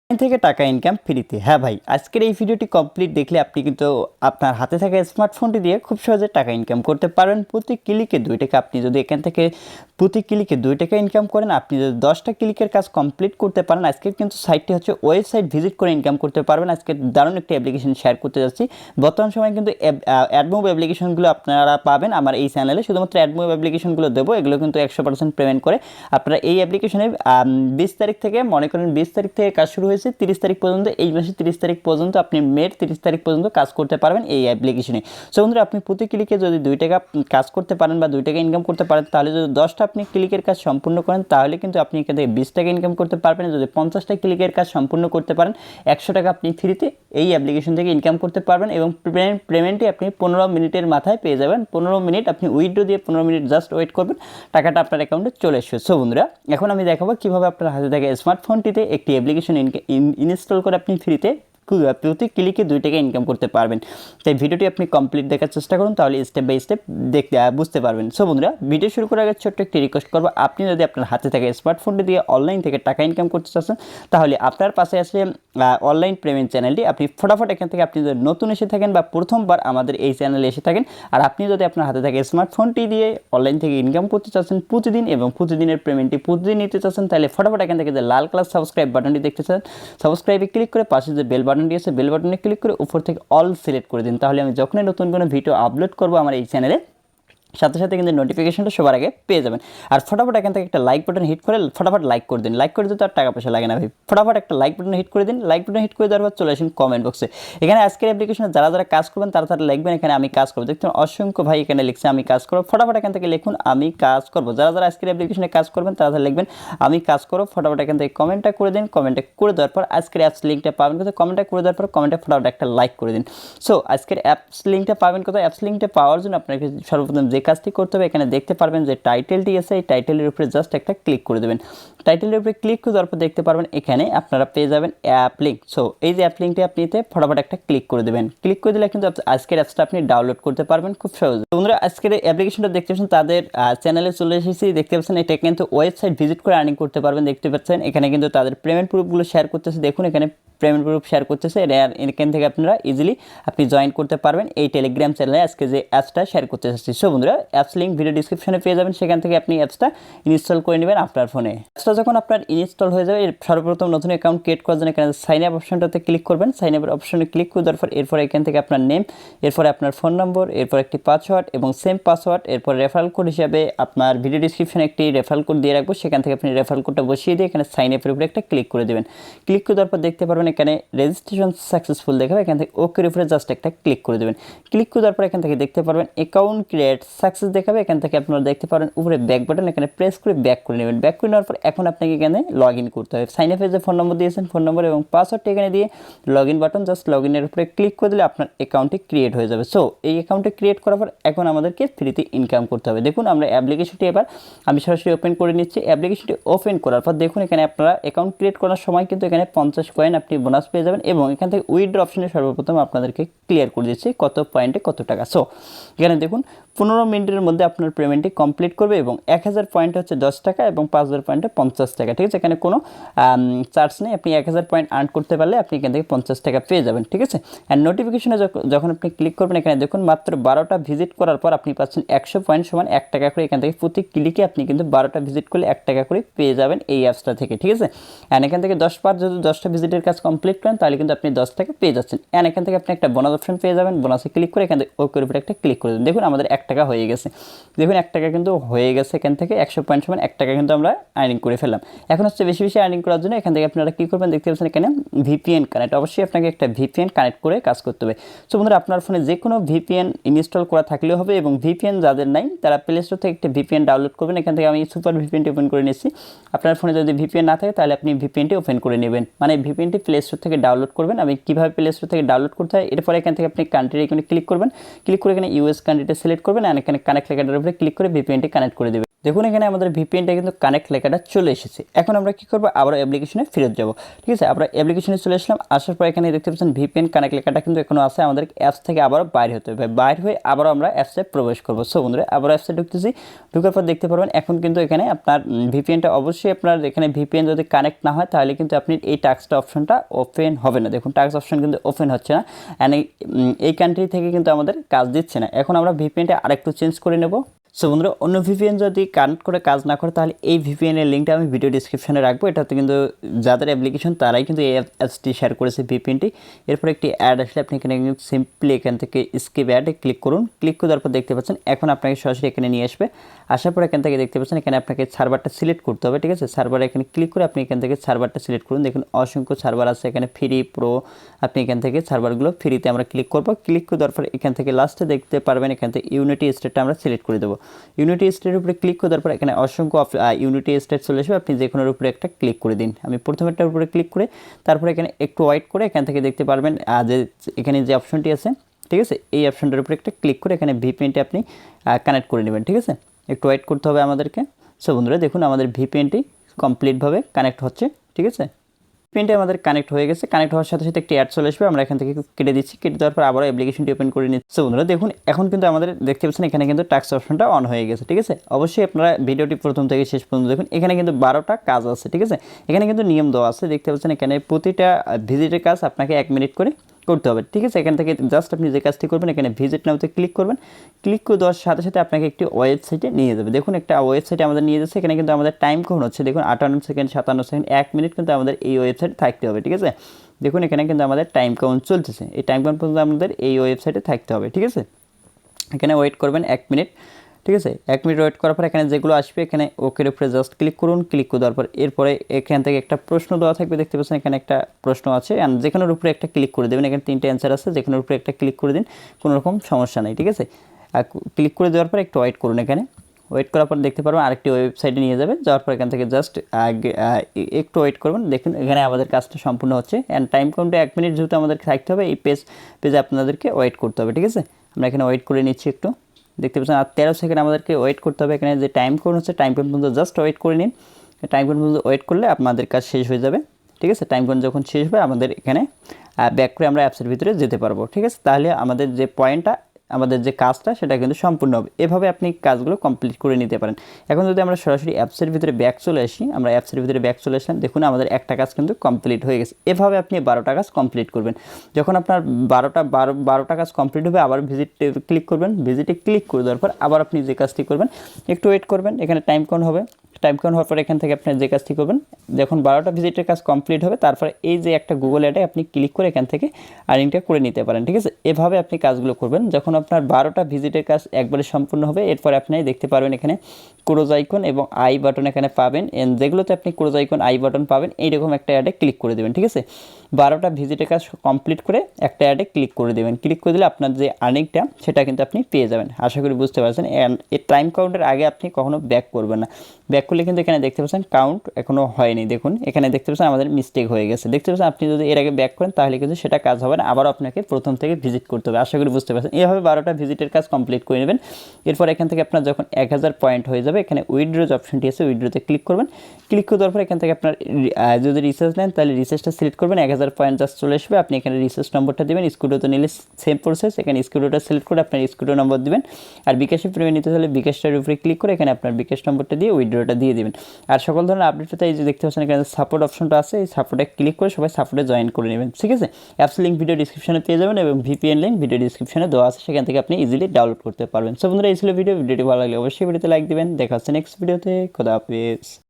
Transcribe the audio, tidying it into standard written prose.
থেকে টাকা ইনকাম ফ্রিতে। হ্যাঁ ভাই, আজকের এই ভিডিওটি কমপ্লিট দেখলে আপনি কিন্তু আপনার হাতে থাকা স্মার্টফোনটি দিয়ে খুব সহজে টাকা ইনকাম করতে পারবেন। প্রতি ক্লিকে 2 টাকা। আপনি যদি এখান থেকে প্রতি ক্লিকে 2 টাকা ইনকাম করেন, আপনি যদি 10টা ক্লিকের কাজ কমপ্লিট করতে পারেন, আজকের কিন্তু সাইটটি হচ্ছে ওয়েবসাইট ভিজিট করে ইনকাম করতে পারবেন। আজকে দারুণ একটি অ্যাপ্লিকেশন শেয়ার করতে যাচ্ছি। বর্তমান সময়ে কিন্তু অ্যাডমুভ অ্যাপ্লিকেশনগুলো আপনারা পাবেন আমার এই চ্যানেলে। শুধুমাত্র অ্যাডমুভ অ্যাপ্লিকেশনগুলো দেবো, এগুলো কিন্তু 100% পেমেন্ট করে। আপনারা এই অ্যাপ্লিকেশনে 20 তারিখ থেকে মনে করেন 20 তারিখ থেকে কাজ শুরু হয়েছে 30 তারিখ পর্যন্ত, এই মাসের 30 তারিখ পর্যন্ত আপনি মের 30 তারিখ পর্যন্ত কাজ করতে পারবেন এই অ্যাপ্লিকেশনে। সো বন্ধুরা, আপনি প্রতি ক্লিকে যদি 2 টাকা কাজ করতে পারেন বা 2 টাকা ইনকাম করতে পারেন, তাহলে যদি 10টা আপনি ক্লিকের কাজ সম্পূর্ণ করেন, তাহলে কিন্তু আপনি এখান থেকে 20 টাকা ইনকাম করতে পারবেন। যদি 50টা ক্লিকের কাজ সম্পূর্ণ করতে পারেন, 100 টাকা আপনি ফ্রিতে এই অ্যাপ্লিকেশন থেকে ইনকাম করতে পারবেন এবং পেমেন্টটি আপনি 15 মিনিটের মাথায় পেয়ে যাবেন। 15 মিনিট আপনি উইথড্র দিয়ে 15 মিনিট জাস্ট ওয়েট করবেন, টাকাটা আপনার অ্যাকাউন্টে চলে আসবে। সো বন্ধুরা, এখন আমি দেখাবো কীভাবে আপনার হাতে থাকা স্মার্টফোনটিতে একটি অ্যাপ্লিকেশন ইনস্টল করে আপনি ফ্রিতে প্রতি ক্লিকে 2 টাকা ইনকাম করতে পারবেন। তাই ভিডিওটি আপনি কমপ্লিট দেখার চেষ্টা করুন, তাহলে স্টেপ বাই স্টেপ দেখতে বুঝতে পারবেন। সো বন্ধুরা, ভিডিও শুরু করার আগে ছোট্ট একটি রিকোয়েস্ট করবো, আপনি যদি আপনার হাতে থাকা স্মার্টফোনটি দিয়ে অনলাইন থেকে টাকা ইনকাম করতে চাচ্ছেন, তাহলে আপনার পাশে আছে অনলাইন পেমেন্ট চ্যানেলটি। আপনি ফটাফট এখান থেকে, আপনি যদি নতুন এসে থাকেন বা প্রথমবার আমাদের এই চ্যানেলে এসে থাকেন, আর আপনি যদি আপনার হাতে থাকা স্মার্টফোনটি দিয়ে অনলাইন থেকে ইনকাম করতে চাচ্ছেন প্রতিদিন এবং প্রতিদিনের পেমেন্টটি প্রতিদিন নিতে চাচ্ছেন, তাহলে ফটাফট এখান থেকে যে লাল কালার সাবস্ক্রাইব বাটনটি দেখতে চান, সাবস্ক্রাইবে ক্লিক করে পাশে যে বেল বাটনটি আছে, বেল বাটনে ক্লিক করে উপর থেকে অল সিলেক্ট করে দিন। তাহলে আমি যখনই নতুন কোনো ভিডিও আপলোড করবো আমার এই চ্যানেলে, সাথে সাথে কিন্তু নোটিফিকেশনটা সবার আগে পেয়ে যাবেন। আর ফটাফট এখান থেকে একটা লাইক বাটন হিট করে ফটাফট লাইক করে দিন। লাইক করে দিতে আর টাকা পয়সা লাগে না ভাই, ফটাফট একটা লাইক বাটন হিট করে দিন। লাইক বাটন হিট করে দেওয়ার পর চলে আসুন কমেন্ট বক্সে। এখানে আজকের অ্যাপ্লিকেশনে যারা যারা কাজ করবেন তারা তারা লিখবেন এখানে আমি কাজ করবো। দেখতে অসংখ্য ভাই এখানে লিখছে আমি কাজ করবো, ফটাফট এখান থেকে লিখুন আমি কাজ করবো। যারা যারা আজকের অ্যাপ্লিকেশনে কাজ করবেন তারা তারা লিখবেন আমি কাজ করবো, ফটাফট এখান থেকে কমেন্টটা করে দিন। কমেন্টটা করে দেওয়ার পর আজকের অ্যাপস লিঙ্কটা পাবেন কোথায়, কমেন্টটা করে দেওয়ার পর কমেন্টে ফটাফট একটা লাইক করে দিন। সো আজকের অ্যাপস লিঙ্কটা পাবেন কোথায়, অ্যাপস লিঙ্কটা পাওয়ার জন্য আপনাকে সর্বপ্রথম যে কাজটি করতে হবে, এখানে দেখতে পারবেন যে টাইটেলটি আছে, এই টাইটেলের উপরে জাস্ট একটা ক্লিক করে দেবেন। টাইটেলের উপরে ক্লিক করে দেওয়ার পর দেখতে পারবেন এখানে আপনারা পেয়ে যাবেন অ্যাপ লিঙ্ক। সো এই যে অ্যাপ লিঙ্কটি আপনি এতে ফটাফট একটা ক্লিক করে দেবেন। ক্লিক করে দিলে কিন্তু আজকের অ্যাপসটা আপনি ডাউনলোড করতে পারবেন খুব সহজে। বন্ধুরা, আজকের অ্যাপ্লিকেশনটা দেখতে পাচ্ছেন তাদের চ্যানেলে চলে এসেছি। দেখতে পাচ্ছেন এটা কিন্তু ওয়েবসাইট ভিজিট করে আর্নিং করতে পারবেন। দেখতে পাচ্ছেন এখানে কিন্তু তাদের পেমেন্ট প্রুফগুলো শেয়ার করতেছে। দেখুন এখানে পেমেন্ট প্রুফ শেয়ার করতেছে, এখান থেকে আপনারা ইজিলি আপনি জয়েন করতে পারবেন এই টেলিগ্রাম চ্যানেলে আজকে যে অ্যাপসটা শেয়ার করতে চাচ্ছি। সো বন্ধুরা, অ্যাপস লিঙ্ক ভিডিও ডিসক্রিপশনে পেয়ে যাবেন, সেখান থেকে আপনি অ্যাপসটা ইনস্টল করে নেবেন আপনার ফোনে। অ্যাপসটা যখন আপনার ইনস্টল হয়ে যাবে, সর্বপ্রথম নতুন অ্যাকাউন্ট ক্রিয়েট করার জন্য এখানে সাইন আপ অপশনটাতে ক্লিক করবেন। সাইন আপ অপশনে ক্লিক করে দেওয়ার পর এরপর এখান থেকে আপনার নেম, এরপরে আপনার ফোন নম্বর, এরপর একটি পাসওয়ার্ড এবং সেম পাসওয়ার্ড, এরপর রেফারেল কোড হিসাবে আপনার ভিডিও ডিসক্রিপশনে একটি রেফারেল কোড দিয়ে রাখবো, সেখান থেকে আপনি রেফারেল কোডটা বসিয়ে দিয়ে এখানে সাইন আপের উপরে একটা ক্লিক করে দেবেন। ক্লিক করে দেওয়ার পর দেখতে পারবেন এখানে রেজিস্ট্রেশন সাকসেসফুল দেখাবে, এখান থেকে ওকের উপরে জাস্ট একটা ক্লিক করে দেবেন। ক্লিক করে দেওয়ার পর এখান থেকে দেখতে পারবেন অ্যাকাউন্ট ক্রিয়েট সাকসেস দেখাবে, এখান থেকে আপনারা দেখতে পারেন উপরে ব্যাক বাটন, এখানে প্রেস করে ব্যাক করে নেবেন। ব্যাক করে নেওয়ার পর এখন আপনাকে এখানে লগ ইন করতে হবে। সাইন আপে যে ফোন নম্বর দিয়েছেন, ফোন নম্বর এবং পাসওয়ার্ডটা এখানে দিয়ে log in button, just log ইনের উপরে ক্লিক করে দিলে আপনার অ্যাকাউন্টটি ক্রিয়েট হয়ে যাবে। সো এই অ্যাকাউন্টে ক্রিয়েট করার পর এখন আমাদেরকে ফ্রিতে ইনকাম করতে হবে। দেখুন আমরা অ্যাপ্লিকেশনটি এবার আমি সরাসরি ওপেন করে নিচ্ছি। অ্যাপ্লিকেশনটি ওপেন করার পর দেখুন এখানে আপনারা অ্যাকাউন্ট ক্রিয়েট করার সময় কিন্তু এখানে 50 কয়েন আপনি বোনাস পেয়ে যাবেন এবং এখান থেকে উইথড্র অপশনে সর্বপ্রথম আপনাদেরকে ক্লিয়ার করে দিচ্ছি কত পয়েন্টে কত টাকা। সো এখানে দেখুন 15 মিনিটের মধ্যে আপনার পেমেন্টটি কমপ্লিট করবে এবং 1000 পয়েন্ট হচ্ছে 10 টাকা এবং 5000 পয়েন্টে 50 টাকা। ঠিক আছে, এখানে কোনো চার্জ নেই। আপনি 1000 পয়েন্ট আর্ন করতে পারলে আপনি এখান থেকে 50 টাকা পেয়ে যাবেন। ঠিক আছে, অ্যান্ড নোটিফিকেশনে যখন আপনি ক্লিক করবেন এখানে দেখুন মাত্র 12টা ভিজিট করার পর আপনি পাচ্ছেন 100 পয়েন্ট সমান 1 টাকা করে। এখান থেকে প্রতি ক্লিকে আপনি কিন্তু 12টা ভিজিট করলে 1 টাকা করে পেয়ে যাবেন এই অ্যাপসটা থেকে। ঠিক আছে, অ্যান্ড এখান থেকে 10 বার যদি 10টা ভিজিটের কাজ কমপ্লিট করেন তাহলে কিন্তু আপনি 10 টাকা পেয়ে যাচ্ছেন। অ্যান্ড এখান থেকে আপনি একটা বোনাস অপশন পেয়ে যাবেন। বোনাসে ক্লিক করে এখান থেকে ওকের উপরে একটা ক্লিক করে দেন। দেখুন আমাদের 1 টাকা হয়ে গেছে। দেখুন 1 টাকা কিন্তু হয়ে গেছে। এখান থেকে 100 পয়েন্ট সমান 1 টাকা কিন্তু আমরা আর্নিং করে ফেললাম। এখন হচ্ছে বেশি বেশি আর্নিং করার জন্য এখান থেকে আপনারা কী করবেন দেখতে পাচ্ছেন এখানে ভিপিএন কানেক্ট, অবশ্যই আপনাকে একটা ভিপিএন কানেক্ট করে কাজ করতে হবে। সো বন্ধুরা, আপনার ফোনে যে কোনো ভিপিএন ইনস্টল করা থাকলেও হবে এবং ভিপিএন যাদের নাই তারা প্লে স্টোর থেকে একটা ভিপিএন ডাউনলোড করবেন। এখান থেকে আমি সুপার ভিপিএনটি ওপেন করে নিচ্ছি। আপনার ফোনে যদি ভিপিএন না থাকে তাহলে আপনি ভিপিএনটি ওপেন করে নেবেন, মানে ভিপিএনটি প্লে স্টোর থেকে ডাউনলোড করবেন। আমি কীভাবে প্লে স্টোর থেকে ডাউনলোড করতে হয়, এরপরে এখান থেকে আপনি কান্ট্রি এখানে ক্লিক করবেন। ক্লিক করে এখানে ইউএস কান্ট্রিটা সিলেক্ট করবেন আর এখানে কানেক্ট লেখাটার উপরে ক্লিক করে ভিপিএনটি কানেক্ট করে দেবেন। দেখুন এখানে আমাদের ভিপিএনটা কিন্তু কানেক্ট লেখাটা চলে এসেছে। এখন আমরা কি করব, আবার অ্যাপ্লিকেশনে ফেরত যাব। ঠিক আছে, আমরা অ্যাপ্লিকেশনে চলে আসলাম। আসার পর এখানে দেখতে পাচ্ছেন ভিপিএন কানেক্ট লেখাটা কিন্তু এখনো আছে। আমাদের অ্যাপস থেকে আবারও বাইরে হতে হবে, বাইরে হয়ে আবারও আমরা অ্যাপসে প্রবেশ করব। সো বন্ধুরা আবার অ্যাপসে ঢুকতেছি। ঢুকার পর দেখতে পারবেন এখন কিন্তু এখানে আপনার ভিপিএনটা অবশ্যই আপনার এখানে ভিপিএন যদি কানেক্ট না হয় তাহলে কিন্তু আপনি এই টাস্কটা অপশনটা ওপেন হবে না। দেখুন টাস্ক অপশন কিন্তু ওপেন হচ্ছে না, অ্যান্ড এই কান্ট্রি থেকে কিন্তু আমাদের কাজ দিচ্ছে না। এখন আমরা ভিপিএনটা আরেকটু চেঞ্জ করে নেব। সো বন্ধুরা অন্য ভিপিএন যদি কানেক্ট করে কাজ না করে তাহলে এই ভিপিএনের লিঙ্কটা আমি ভিডিও ডিসক্রিপশনে রাখবো। এটাতে কিন্তু যাদের অ্যাপ্লিকেশন তারাই কিন্তু এই অ্যাপসটি শেয়ার করেছে ভিপিএনটি। এরপর একটি অ্যাড আসলে আপনি এখানে কিন্তু সিম্পলি এখান থেকে স্কিপ অ্যাডে ক্লিক করুন। ক্লিক করে দেওয়ার পর দেখতে পাচ্ছেন এখন আপনাকে সরাসরি এখানে নিয়ে আসবে। আসার পর এখান থেকে দেখতে পাচ্ছেন এখানে আপনাকে সার্ভারটা সিলেক্ট করতে হবে। ঠিক আছে, সার্ভারে এখানে ক্লিক করে আপনি এখান থেকে সার্ভারটা সিলেক্ট করুন। দেখুন অসংখ্য সার্ভার আছে এখানে, ফ্রি, প্রো। আপনি এখান থেকে সার্ভারগুলো ফ্রিতে আমরা ক্লিক করবো। ক্লিক করে দেওয়ার পর এখান থেকে লাস্টে দেখতে পারবেন এখান থেকে ইউনিটি স্টেটটা আমরা সিলেক্ট করে দেবো। ইউনিটি স্টেটের উপরে ক্লিক করে দেওয়ার পর এখানে অসংখ্য ইউনিটি স্টেট চলে আসবে। আপনি যে কোনোর উপরে একটা ক্লিক করে দিন। আমি প্রথমেরটার উপরে ক্লিক করে তারপরে এখানে একটু ওয়েট করে এখান থেকে দেখতে পারবেন যে এখানে যে অপশনটি আছে, ঠিক আছে, এই অপশনটার উপরে একটা ক্লিক করে এখানে ভিপিএনটি আপনি কানেক্ট করে নেবেন। ঠিক আছে, একটু ওয়েট করতে হবে আমাদেরকে। সো বন্ধুরা দেখুন আমাদের ভিপিএনটি কমপ্লিটভাবে কানেক্ট হচ্ছে। ঠিক আছে, ভিপিএনটি আমাদের কানেক্ট হয়ে গেছে। কানেক্ট হওয়ার সাথে সাথে একটি অ্যাড চলে আসবে, আমরা এখান থেকে কেটে দিচ্ছি। কেটে দেওয়ার পর আবারও অ্যাপ্লিকেশনটি ওপেন করে নিচ্ছি। সো বন্ধুরা দেখুন এখন কিন্তু আমাদের দেখতে পাচ্ছেন এখানে কিন্তু টাস্ক অপশনটা অন হয়ে গেছে। ঠিক আছে, অবশ্যই আপনারা ভিডিওটি প্রথম থেকে শেষ পর্যন্ত দেখুন। এখানে কিন্তু 12টা কাজ আছে। ঠিক আছে, এখানে কিন্তু নিয়ম দেওয়া আছে, দেখতে পাচ্ছেন এখানে প্রতিটা ভিজিটের কাজ আপনাকে 1 মিনিট করে করতে হবে। ঠিক আছে, এখান থেকে জাস্ট আপনি যে কাজটি করবেন এখানে ভিজিট নাওতে ক্লিক করবেন। ক্লিক করে দেওয়ার সাথে সাথে আপনাকে একটি ওয়েবসাইটে নিয়ে যাবে। দেখুন একটা ওয়েবসাইটে আমাদের নিয়ে যাচ্ছে। এখানে কিন্তু আমাদের টাইম কখন হচ্ছে দেখুন 58 সেকেন্ড, 57 সেকেন্ড, 1 মিনিট কিন্তু আমাদের এই ওয়েবসাইটে থাকতে হবে। ঠিক আছে, দেখুন এখানে কিন্তু আমাদের টাইম কাউন্ট চলতেছে। এই টাইম কাউন্ট পর্যন্ত আমাদের এই ওয়েবসাইটে থাকতে হবে। ঠিক আছে, এখানে ওয়েট করবেন 1 মিনিট। ঠিক আছে, 1 মিনিট ওয়েট করার পর এখানে যেগুলো আসবে এখানে ওকের উপরে জাস্ট ক্লিক করুন। ক্লিক করে দেওয়ার পর এরপরে এখান থেকে একটা প্রশ্ন দেওয়া থাকবে, দেখতে পাচ্ছেন এখানে একটা প্রশ্ন আছে, অ্যান্ড যে কোনোর উপরে একটা ক্লিক করে দেবেন। এখানে 3টে অ্যান্সার আছে, যে কোনোর উপরে একটা ক্লিক করে দিন, কোনো রকম সমস্যা নেই। ঠিক আছে, ক্লিক করে দেওয়ার পর একটু ওয়েট করুন। এখানে ওয়েট করার পর দেখতে পারবেন আরেকটি ওয়েবসাইটে নিয়ে যাবে। যাওয়ার পর এখান থেকে জাস্ট একটু ওয়েট করবেন। দেখুন এখানে আমাদের কাজটা সম্পূর্ণ হচ্ছে, অ্যান্ড টাইম কাউন্টে 1 মিনিট যেহেতু আমাদের থাকতে হবে, এই পেজে আপনাদেরকে ওয়েট করতে হবে। ঠিক আছে, আমরা এখানে ওয়েট করে নিচ্ছি একটু। দেখতে পাচ্ছেন আর 13 সেকেন্ড আমাদেরকে ওয়েট করতে হবে। এখানে যে টাইম কোড হচ্ছে টাইম কোড পর্যন্ত জাস্ট ওয়েট করে নিন। টাইম কোড পর্যন্ত ওয়েট করলে আপনাদের কাজ শেষ হয়ে যাবে। ঠিক আছে, টাইম কোড যখন শেষ হবে আমাদের এখানে ব্যাক করে আমরা অ্যাপসের ভিতরে যেতে পারবো। ঠিক আছে, তাহলে আমাদের যে পয়েন্টটা, আমাদের যে কাজটা সেটা কিন্তু সম্পূর্ণ হবে। এভাবে আপনি কাজগুলো কমপ্লিট করে নিতে পারেন। এখন যদি আমরা সরাসরি অ্যাপসের ভিতরে ব্যাক চলে আসি, আমরা অ্যাপসের ভিতরে ব্যাক চলে আসলাম। দেখুন আমাদের একটা কাজ কিন্তু কমপ্লিট হয়ে গেছে। এভাবে আপনি 12টা কাজ কমপ্লিট করবেন। যখন আপনার 12টা কাজ কমপ্লিট হবে আবার ভিজিটে ক্লিক করবেন। ভিজিটে ক্লিক করে দেওয়ার পর আবার আপনি যে কাজটি করবেন একটু ওয়েট করবেন। এখানে টাইম কাউন্ট হবে। টাইম কাউন্ট হওয়ার পর এখান থেকে আপনি যে কাজটি করবেন, যখন 12টা ভিজিটের কাজ কমপ্লিট হবে তারপরে এই যে একটা গুগল অ্যাডে আপনি ক্লিক করে এখান থেকে আর্নিংটা করে নিতে পারেন। ঠিক আছে, এভাবে আপনি কাজগুলো করবেন। যখন আপনার 12টা ভিজিটের কাজ একবারে সম্পূর্ণ হবে এরপরে আপনি দেখতে পারবেন এখানে ক্রোজ আইকন এবং আই বাটন এখানে পাবেন। যেগুলোতে আপনি ক্রোজ আইকন, আই বাটন পাবেন এইরকম একটা অ্যাডে ক্লিক করে দেবেন। ঠিক আছে, 12টা ভিজিটের কাজ কমপ্লিট করে একটা অ্যাডে ক্লিক করে দেবেন। ক্লিক করে দিলে আপনার যে আর্নিংটা সেটা কিন্তু আপনি পেয়ে যাবেন। আশা করি বুঝতে পারছেন। অ্যান্ড এই টাইম কাউন্টের আগে আপনি কখনো ব্যাক করবেন না। ব্যাক করলে কিন্তু এখানে দেখতে পাচ্ছেন কাউন্ট এখনও হয়নি। দেখুন এখানে দেখতে পাচ্ছেন আমাদের মিস্টেক হয়ে গেছে। দেখতে পাচ্ছেন আপনি যদি এর আগে ব্যাক করেন তাহলে কিন্তু সেটা কাজ হবে না, আবারও আপনাকে প্রথম থেকে ভিজিট করতে হবে। আশা করি বুঝতে পারছেন। এইভাবে 12টা ভিজিটের কাজ কমপ্লিট করে নেবেন। এরপর এখান থেকে আপনার যখন 1000 পয়েন্ট হয়ে যাবে এখানে উইথড্রোজ অপশনটি আছে, উইথড্রোতে ক্লিক করবেন। ক্লিক করে দেওয়ার পর এখান থেকে আপনার যদি রিচার্জ নেন তাহলে রিচার্জটা সিলেক্ট করবেন। 1000 পয়েন্ট জাস্ট চলে আসবে। আপনি এখানে রিচার্জ নম্বরটা দেবেন। স্কুডোতে নিলে সেম প্রসেস, এখানে স্কুডোটা সিলেক্ট করে আপনার স্কুডো নম্বর দিবেন। আর বিকাশে প্রিমিয়াম নিতে হলে বিকাশটার উপরে ক্লিক করে এখানে আপনার বিকাশ নম্বরটা দিয়ে উইথড্রোটা দিয়ে দেবেন। আর সকল ধরনের আপডেটটা এই যে দেখতে পাচ্ছেন এখানে সাপোর্ট অপশনটা আছে, এই সাপোর্টে ক্লিক করে সবাই সাপোর্টে জয়েন করে নেবেন। ঠিক আছে, অ্যাপস লিঙ্ক ভিডিও ডিসক্রিপশনে পেয়ে যাবেন এবং ভিপিএন লিঙ্ক ভিডিও ডিসক্রিপশনে দেওয়া আছে, সেখান থেকে আপনি ইজিলি ডাউনলোড করতে পারবেন। সো বন্ধুরা এই ছিল ভিডিওটি ভালো লাগলে অবশ্যই ভিডিওতে লাইক দিবেন। দেখা হচ্ছে নেক্সট ভিডিওতে। খোদা হাফেজ।